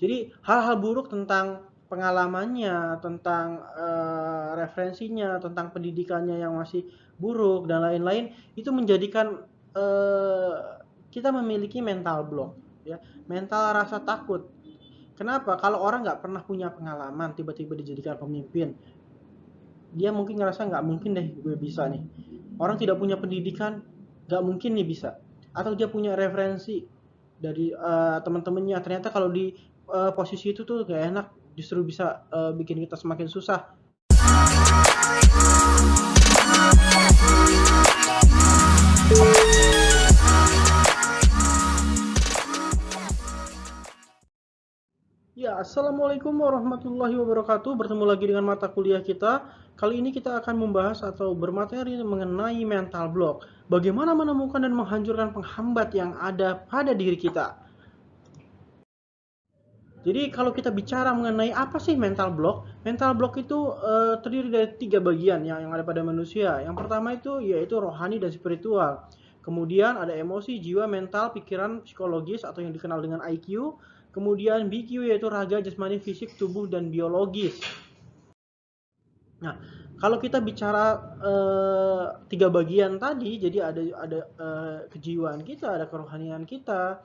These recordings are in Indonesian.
Jadi hal-hal buruk tentang pengalamannya, tentang referensinya, tentang pendidikannya yang masih buruk dan lain-lain, itu menjadikan kita memiliki mental block, ya, mental rasa takut. Kenapa? Kalau orang nggak pernah punya pengalaman, tiba-tiba dijadikan pemimpin, dia mungkin ngerasa nggak mungkin deh gue bisa nih. Orang tidak punya pendidikan, nggak mungkin nih bisa. Atau dia punya referensi dari teman-temannya, ternyata kalau di posisi itu tuh gak enak, justru bisa bikin kita semakin susah. Ya, Assalamualaikum warahmatullahi wabarakatuh. Bertemu lagi dengan mata kuliah kita. Kali ini kita akan membahas atau bermateri mengenai mental block. Bagaimana menemukan dan menghancurkan penghambat yang ada pada diri kita. Jadi kalau kita bicara mengenai apa sih mental block itu terdiri dari 3 bagian yang ada pada manusia. Yang pertama itu yaitu rohani dan spiritual. Kemudian ada emosi, jiwa, mental, pikiran, psikologis atau yang dikenal dengan IQ. Kemudian BQ yaitu raga, jasmani, fisik, tubuh, dan biologis. Nah, kalau kita bicara 3 bagian tadi, jadi ada kejiwaan kita, ada kerohanian kita,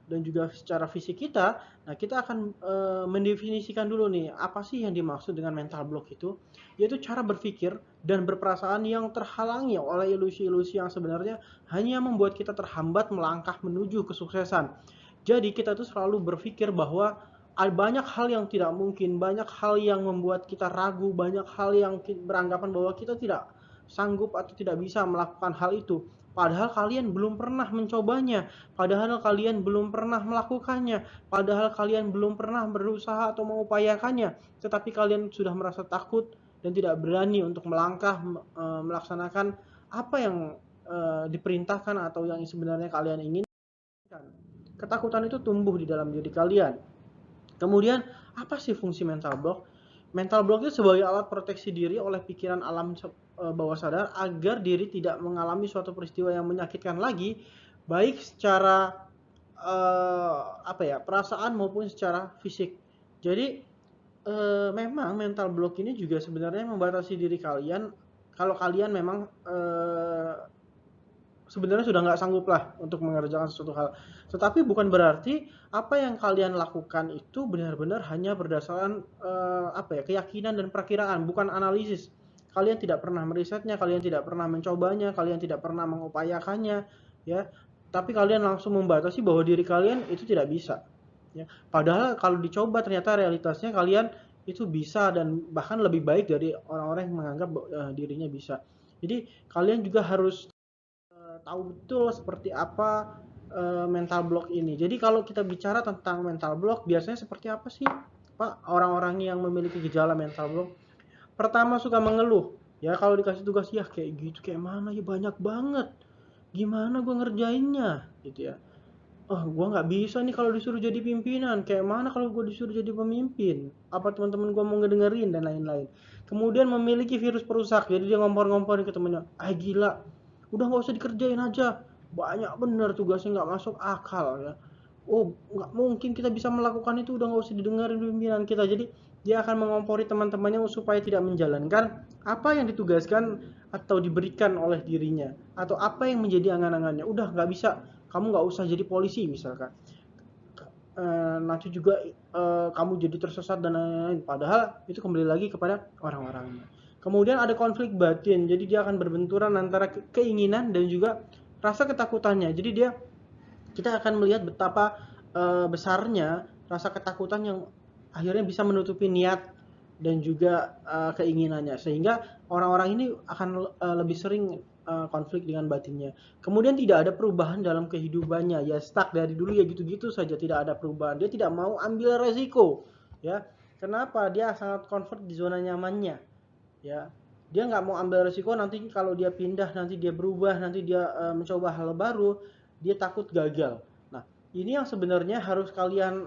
dan juga secara fisik kita. Nah, kita akan mendefinisikan dulu nih, apa sih yang dimaksud dengan mental block itu? Yaitu cara berpikir dan berperasaan yang terhalangi oleh ilusi-ilusi yang sebenarnya hanya membuat kita terhambat melangkah menuju kesuksesan. Jadi kita tuh selalu berpikir bahwa ada banyak hal yang tidak mungkin, banyak hal yang membuat kita ragu, banyak hal yang beranggapan bahwa kita tidak sanggup atau tidak bisa melakukan hal itu. Padahal kalian belum pernah mencobanya, padahal kalian belum pernah melakukannya, padahal kalian belum pernah berusaha atau mengupayakannya, tetapi kalian sudah merasa takut dan tidak berani untuk melangkah melaksanakan apa yang diperintahkan atau yang sebenarnya kalian inginkan. Ketakutan itu tumbuh di dalam diri kalian. Kemudian, apa sih fungsi mental block? Mental block itu sebagai alat proteksi diri oleh pikiran alam bawah sadar agar diri tidak mengalami suatu peristiwa yang menyakitkan lagi, baik secara perasaan maupun secara fisik. Jadi memang mental block ini juga sebenarnya membatasi diri kalian kalau kalian memang sebenarnya sudah nggak sanggup lah untuk mengerjakan sesuatu hal. Tetapi bukan berarti apa yang kalian lakukan itu benar-benar hanya berdasarkan keyakinan dan perkiraan, bukan analisis. Kalian tidak pernah merisetnya, kalian tidak pernah mencobanya, kalian tidak pernah mengupayakannya, ya. Tapi kalian langsung membatasi bahwa diri kalian itu tidak bisa. Ya. Padahal kalau dicoba ternyata realitasnya kalian itu bisa dan bahkan lebih baik dari orang-orang yang menganggap dirinya bisa. Jadi kalian juga harus tahu betul seperti apa mental block ini. Jadi kalau kita bicara tentang mental block, biasanya seperti apa sih, Pak, orang-orang yang memiliki gejala mental block? Pertama suka mengeluh. Ya kalau dikasih tugas ya kayak gitu, kayak mana ya banyak banget. Gimana gue ngerjainnya gitu ya. Oh, gue nggak bisa nih kalau disuruh jadi pimpinan. Kayak mana kalau gue disuruh jadi pemimpin? Apa teman-teman gue mau ngedengerin dan lain-lain. Kemudian memiliki virus perusak. Jadi dia ngompor-ngomporin ke temennya. Ah gila, udah nggak usah dikerjain aja. Banyak bener tugasnya nggak masuk akal ya. Oh, nggak mungkin kita bisa melakukan itu. Udah nggak usah didengarin pimpinan kita. Jadi dia akan mengompori teman-temannya supaya tidak menjalankan apa yang ditugaskan atau diberikan oleh dirinya. Atau apa yang menjadi angan-angannya. Udah nggak bisa, kamu nggak usah jadi polisi misalkan. Nanti juga kamu jadi tersesat dan lain-lain. Padahal itu kembali lagi kepada orang-orangnya. Kemudian ada konflik batin, jadi dia akan berbenturan antara keinginan dan juga rasa ketakutannya. Jadi kita akan melihat betapa besarnya rasa ketakutan yang akhirnya bisa menutupi niat dan juga keinginannya, sehingga orang-orang ini akan lebih sering konflik dengan batinnya. Kemudian tidak ada perubahan dalam kehidupannya, ya stuck dari dulu ya gitu-gitu saja, tidak ada perubahan. Dia tidak mau ambil resiko, ya. Kenapa? Dia sangat comfort di zona nyamannya, ya. Dia nggak mau ambil resiko, nanti kalau dia pindah, nanti dia berubah, nanti dia mencoba hal baru, dia takut gagal. Nah, ini yang sebenarnya harus kalian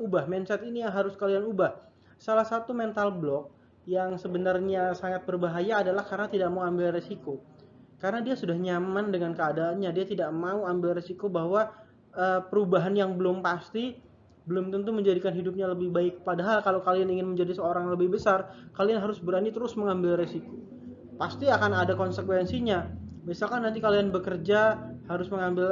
ubah, mindset ini yang harus kalian ubah. Salah satu mental block yang sebenarnya sangat berbahaya adalah karena tidak mau ambil resiko. Karena dia sudah nyaman dengan keadaannya, dia tidak mau ambil resiko bahwa perubahan yang belum pasti belum tentu menjadikan hidupnya lebih baik. Padahal kalau kalian ingin menjadi seorang yang lebih besar, kalian harus berani terus mengambil resiko. Pasti akan ada konsekuensinya. Misalkan nanti kalian bekerja harus mengambil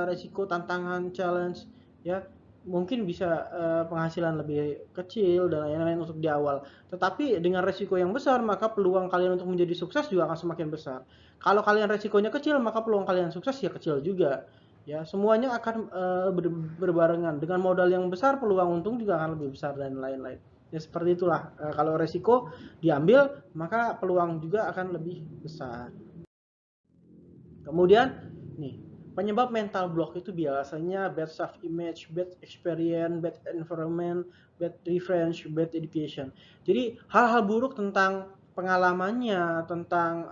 resiko, tantangan, challenge, ya mungkin bisa penghasilan lebih kecil dan lain-lain untuk di awal. Tetapi dengan resiko yang besar, maka peluang kalian untuk menjadi sukses juga akan semakin besar. Kalau kalian resikonya kecil, maka peluang kalian sukses ya kecil juga. Ya, semuanya akan berbarengan. Dengan modal yang besar, peluang untung juga akan lebih besar dan lain-lain. Ya seperti itulah. Kalau resiko diambil, maka peluang juga akan lebih besar. Kemudian nih, penyebab mental block itu biasanya bad self image, bad experience, bad environment, bad reference, bad education. Jadi hal-hal buruk tentang pengalamannya, tentang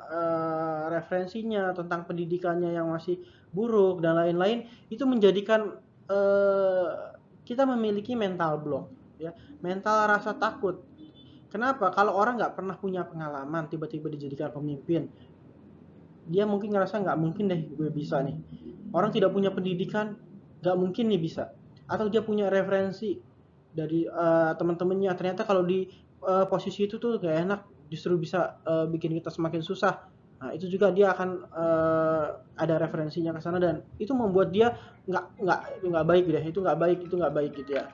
referensinya, tentang pendidikannya yang masih buruk dan lain-lain, itu menjadikan kita memiliki mental block, ya, mental rasa takut. Kenapa? Kalau orang nggak pernah punya pengalaman, tiba-tiba dijadikan pemimpin, dia mungkin ngerasa nggak mungkin deh gue bisa nih. Orang tidak punya pendidikan, nggak mungkin nih bisa. Atau dia punya referensi dari teman-temannya, ternyata kalau di posisi itu tuh gak enak, justru bisa bikin kita semakin susah. Nah itu juga dia akan ada referensinya ke sana, dan itu membuat dia nggak baik deh, itu nggak baik gitu ya.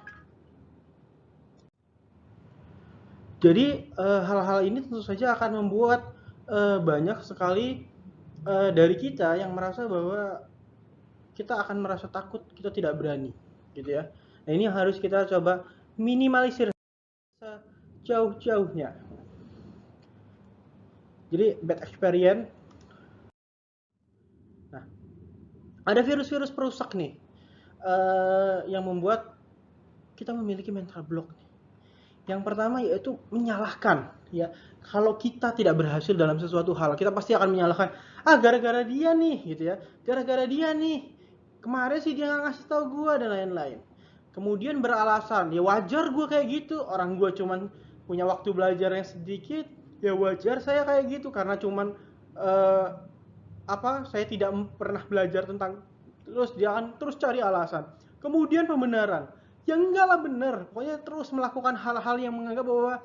Jadi hal-hal ini tentu saja akan membuat banyak sekali dari kita yang merasa bahwa kita akan merasa takut, kita tidak berani, gitu ya. Nah ini harus kita coba minimalisir sejauh-jauhnya. Jadi bad experience. Nah, ada virus-virus perusak nih yang membuat kita memiliki mental block. Yang pertama yaitu menyalahkan, ya. Kalau kita tidak berhasil dalam sesuatu hal, kita pasti akan menyalahkan, gara-gara dia nih, gitu ya. Gara-gara dia nih. Kemarin sih dia nggak ngasih tahu gue dan lain-lain. Kemudian beralasan, ya wajar gue kayak gitu. Orang gue cuman punya waktu belajar yang sedikit, ya wajar saya kayak gitu karena cuman saya tidak pernah belajar tentang, terus dia akan terus cari alasan. Kemudian pembenaran, ya enggak lah bener, pokoknya terus melakukan hal-hal yang menganggap bahwa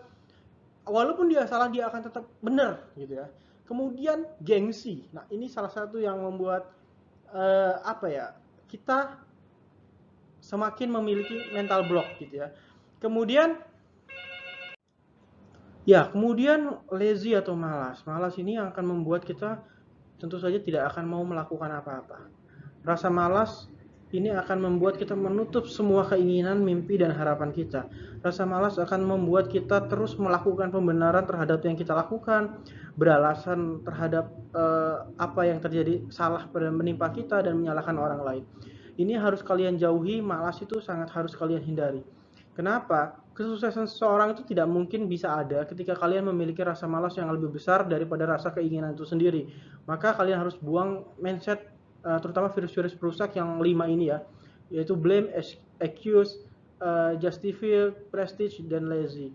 walaupun dia salah dia akan tetap benar gitu ya. Kemudian gengsi, nah ini salah satu yang membuat kita semakin memiliki mental block gitu ya. Kemudian lazy atau malas. Malas ini yang akan membuat kita tentu saja tidak akan mau melakukan apa-apa. Rasa malas ini akan membuat kita menutup semua keinginan, mimpi, dan harapan kita. Rasa malas akan membuat kita terus melakukan pembenaran terhadap yang kita lakukan, beralasan terhadap apa yang terjadi salah pada menimpa kita dan menyalahkan orang lain. Ini harus kalian jauhi, malas itu sangat harus kalian hindari. Kenapa? Kesuksesan seseorang itu tidak mungkin bisa ada ketika kalian memiliki rasa malas yang lebih besar daripada rasa keinginan itu sendiri. Maka kalian harus buang mindset terutama virus-virus perusak yang 5 ini ya, yaitu blame, accuse, justify, prestige, dan lazy.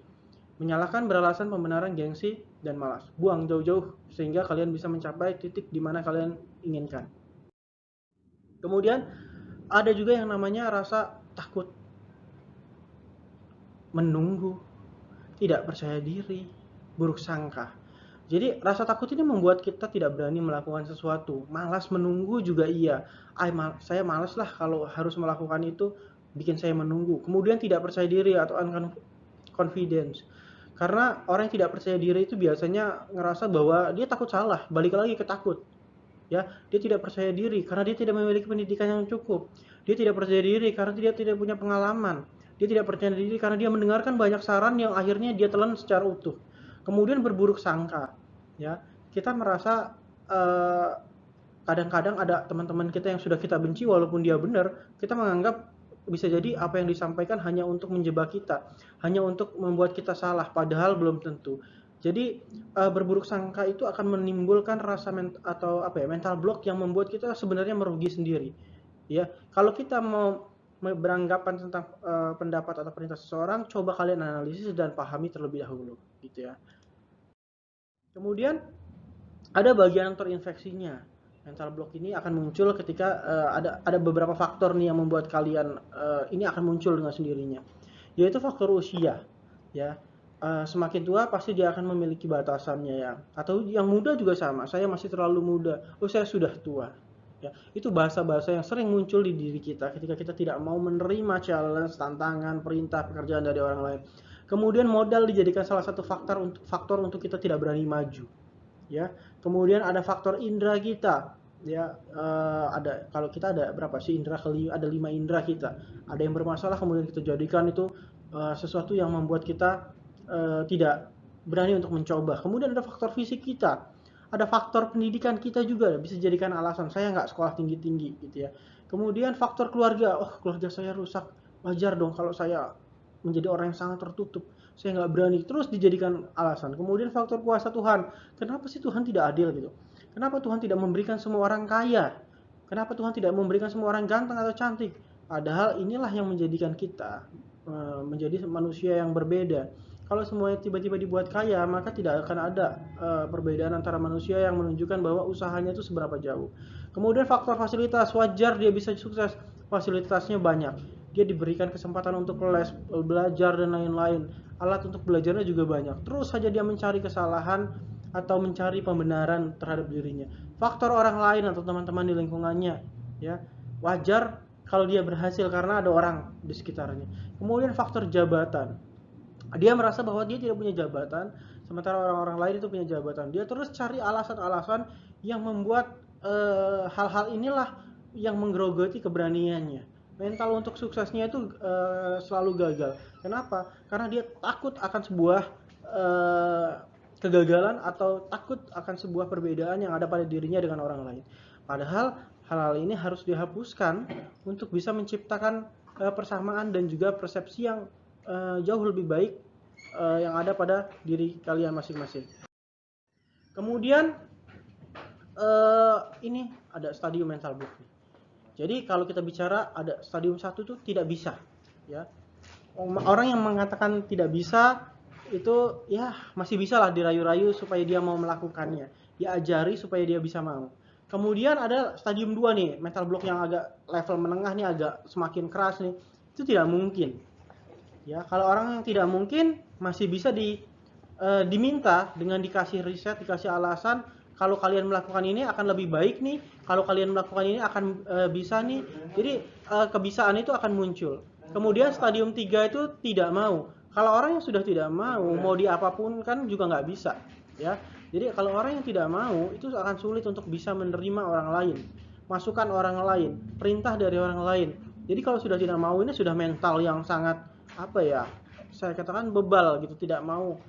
Menyalahkan, beralasan, pembenaran, gengsi, dan malas. Buang jauh-jauh sehingga kalian bisa mencapai titik di mana kalian inginkan. Kemudian ada juga yang namanya rasa takut, menunggu, tidak percaya diri, buruk sangka. Jadi rasa takut ini membuat kita tidak berani melakukan sesuatu. Malas menunggu juga iya. Saya malas lah kalau harus melakukan itu, bikin saya menunggu. Kemudian tidak percaya diri atau confidence. Karena orang yang tidak percaya diri itu biasanya ngerasa bahwa dia takut salah, balik lagi ke takut. Ya, dia tidak percaya diri karena dia tidak memiliki pendidikan yang cukup. Dia tidak percaya diri karena dia tidak punya pengalaman. Dia tidak percaya diri karena dia mendengarkan banyak saran yang akhirnya dia telan secara utuh. Kemudian berburuk sangka, ya. Kita merasa kadang-kadang ada teman-teman kita yang sudah kita benci walaupun dia benar, kita menganggap bisa jadi apa yang disampaikan hanya untuk menjebak kita, hanya untuk membuat kita salah, padahal belum tentu. Jadi berburuk sangka itu akan menimbulkan rasa mental block yang membuat kita sebenarnya merugi sendiri. Ya, kalau kita mau beranggapan tentang pendapat atau perintah seseorang, coba kalian analisis dan pahami terlebih dahulu, gitu ya. Kemudian ada bagian terinfeksinya. Mental block ini akan muncul ketika ada beberapa faktor nih yang membuat kalian ini akan muncul dengan sendirinya, yaitu faktor usia. Ya, semakin tua pasti dia akan memiliki batasannya ya. Atau yang muda juga sama. Saya masih terlalu muda. Oh, saya sudah tua. Ya, itu bahasa-bahasa yang sering muncul di diri kita ketika kita tidak mau menerima challenge, tantangan, perintah, pekerjaan dari orang lain. Kemudian modal dijadikan salah satu faktor untuk kita tidak berani maju. Ya, kemudian ada faktor indera kita. Ya, ada, kalau kita ada berapa sih indera, ada 5 indera kita. Ada yang bermasalah kemudian kita jadikan itu sesuatu yang membuat kita tidak berani untuk mencoba. Kemudian ada faktor fisik kita, ada faktor pendidikan kita juga bisa jadikan alasan, saya nggak sekolah tinggi-tinggi gitu ya. Kemudian faktor keluarga, oh keluarga saya rusak, wajar dong kalau saya menjadi orang yang sangat tertutup, saya nggak berani, terus dijadikan alasan. Kemudian faktor kuasa Tuhan, kenapa sih Tuhan tidak adil gitu, kenapa Tuhan tidak memberikan semua orang kaya, kenapa Tuhan tidak memberikan semua orang ganteng atau cantik, padahal inilah yang menjadikan kita menjadi manusia yang berbeda. Kalau semuanya tiba-tiba dibuat kaya, maka tidak akan ada perbedaan antara manusia yang menunjukkan bahwa usahanya itu seberapa jauh. Kemudian faktor fasilitas, wajar dia bisa sukses, fasilitasnya banyak. Dia diberikan kesempatan untuk les, belajar dan lain-lain. Alat untuk belajarnya juga banyak. Terus saja dia mencari kesalahan atau mencari pembenaran terhadap dirinya. Faktor orang lain atau teman-teman di lingkungannya, ya, wajar kalau dia berhasil karena ada orang di sekitarnya. Kemudian faktor jabatan, dia merasa bahwa dia tidak punya jabatan, sementara orang-orang lain itu punya jabatan. Dia terus cari alasan-alasan yang membuat hal-hal inilah yang menggerogoti keberaniannya. Mental untuk suksesnya itu selalu gagal. Kenapa? Karena dia takut akan sebuah kegagalan atau takut akan sebuah perbedaan yang ada pada dirinya dengan orang lain. Padahal hal-hal ini harus dihapuskan untuk bisa menciptakan persamaan dan juga persepsi yang jauh lebih baik yang ada pada diri kalian masing-masing. Kemudian ini ada stadium mental block. Jadi kalau kita bicara ada stadium 1 itu tidak bisa, ya. Orang yang mengatakan tidak bisa itu ya masih bisa lah dirayu-rayu supaya dia mau melakukannya, diajari supaya dia bisa mau. Kemudian ada stadium 2 nih, mental block yang agak level menengah nih, agak semakin keras nih. Itu tidak mungkin. Ya, kalau orang yang tidak mungkin masih bisa diminta dengan dikasih riset, dikasih alasan, kalau kalian melakukan ini akan lebih baik nih, kalau kalian melakukan ini akan bisa nih. Jadi kebisaan itu akan muncul. Kemudian stadium 3 itu tidak mau. Kalau orang yang sudah tidak mau diapapun kan juga nggak bisa, ya. Jadi kalau orang yang tidak mau itu akan sulit untuk bisa menerima orang lain, masukan orang lain, perintah dari orang lain. Jadi kalau sudah tidak mau ini sudah mental yang sangat apa ya, saya katakan bebal gitu, tidak mau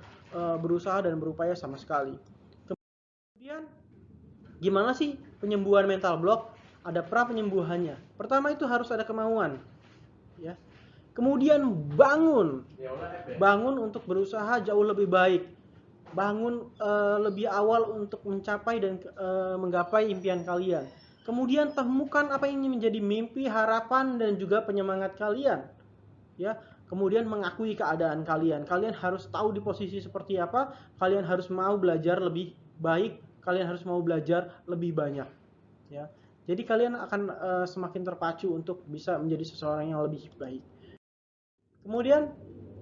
berusaha dan berupaya sama sekali. Kemudian gimana sih penyembuhan mental block? Ada pra penyembuhannya. Pertama itu harus ada kemauan, ya. Kemudian bangun untuk berusaha jauh lebih baik, bangun lebih awal untuk mencapai dan menggapai impian kalian. Kemudian temukan apa yang menjadi mimpi, harapan dan juga penyemangat kalian, ya. Kemudian mengakui keadaan kalian. Kalian harus tahu di posisi seperti apa, kalian harus mau belajar lebih baik, kalian harus mau belajar lebih banyak, ya. Jadi kalian akan semakin terpacu untuk bisa menjadi seseorang yang lebih baik. Kemudian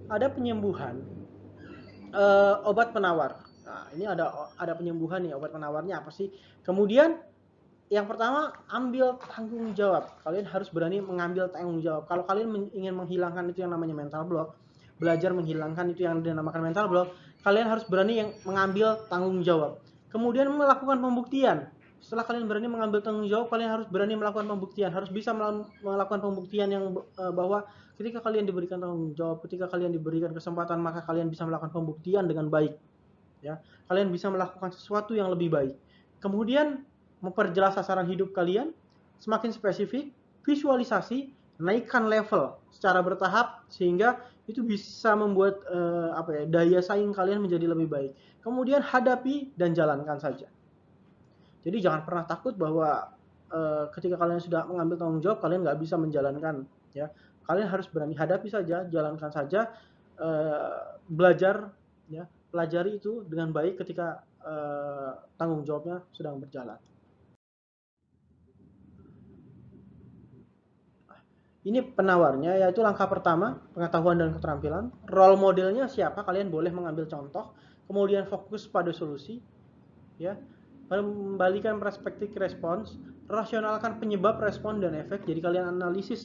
ada penyembuhan obat penawar. Nah, ini ada penyembuhan nih, obat penawarnya apa sih? Kemudian yang pertama, ambil tanggung jawab. Kalian harus berani mengambil tanggung jawab. Kalau kalian ingin menghilangkan itu yang namanya mental block, belajar menghilangkan itu yang dinamakan mental block, kalian harus berani yang mengambil tanggung jawab. Kemudian melakukan pembuktian. Setelah kalian berani mengambil tanggung jawab, kalian harus berani melakukan pembuktian. Harus bisa melakukan pembuktian yang bahwa ketika kalian diberikan tanggung jawab, ketika kalian diberikan kesempatan, maka kalian bisa melakukan pembuktian dengan baik. Ya, kalian bisa melakukan sesuatu yang lebih baik. Kemudian memperjelas sasaran hidup kalian, semakin spesifik, visualisasi, naikkan level secara bertahap sehingga itu bisa membuat daya saing kalian menjadi lebih baik. Kemudian hadapi dan jalankan saja. Jadi jangan pernah takut bahwa ketika kalian sudah mengambil tanggung jawab kalian nggak bisa menjalankan, ya. Kalian harus berani hadapi saja, jalankan saja, belajar, ya, pelajari itu dengan baik ketika tanggung jawabnya sedang berjalan. Ini penawarnya, yaitu langkah pertama, pengetahuan dan keterampilan. Role modelnya siapa? Kalian boleh mengambil contoh. Kemudian fokus pada solusi, ya. Kembalikan perspektif respons, rasionalkan penyebab, respon, dan efek. Jadi kalian analisis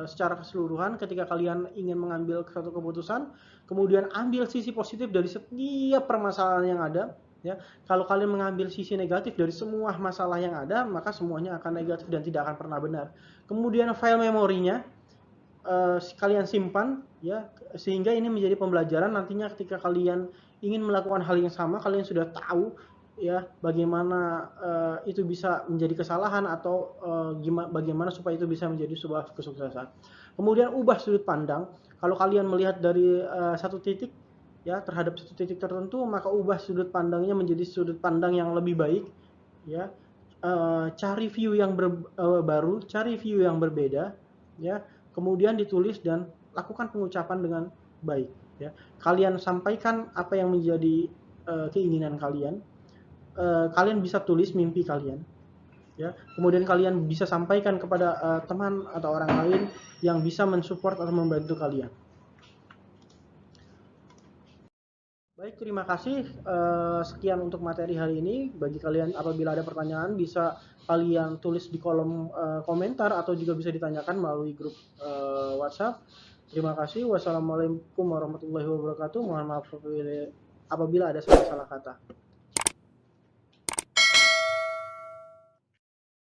secara keseluruhan ketika kalian ingin mengambil suatu keputusan. Kemudian ambil sisi positif dari setiap permasalahan yang ada. Ya, kalau kalian mengambil sisi negatif dari semua masalah yang ada, maka semuanya akan negatif dan tidak akan pernah benar. Kemudian file memorinya kalian simpan, ya, sehingga ini menjadi pembelajaran nantinya ketika kalian ingin melakukan hal yang sama, kalian sudah tahu, ya, bagaimana itu bisa menjadi kesalahan atau bagaimana supaya itu bisa menjadi sebuah kesuksesan. Kemudian ubah sudut pandang. Kalau kalian melihat dari satu titik, ya, terhadap satu titik tertentu, maka ubah sudut pandangnya menjadi sudut pandang yang lebih baik, ya. Cari view yang baru, cari view yang berbeda, ya. Kemudian ditulis dan lakukan pengucapan dengan baik, ya. Kalian sampaikan apa yang menjadi keinginan kalian. Kalian bisa tulis mimpi kalian, ya. Kemudian kalian bisa sampaikan kepada teman atau orang lain yang bisa mensupport atau membantu kalian. Baik, terima kasih. Sekian untuk materi hari ini. Bagi kalian apabila ada pertanyaan bisa kalian tulis di kolom komentar atau juga bisa ditanyakan melalui grup WhatsApp. Terima kasih. Wassalamualaikum warahmatullahi wabarakatuh. Mohon maaf apabila ada salah-salah kata.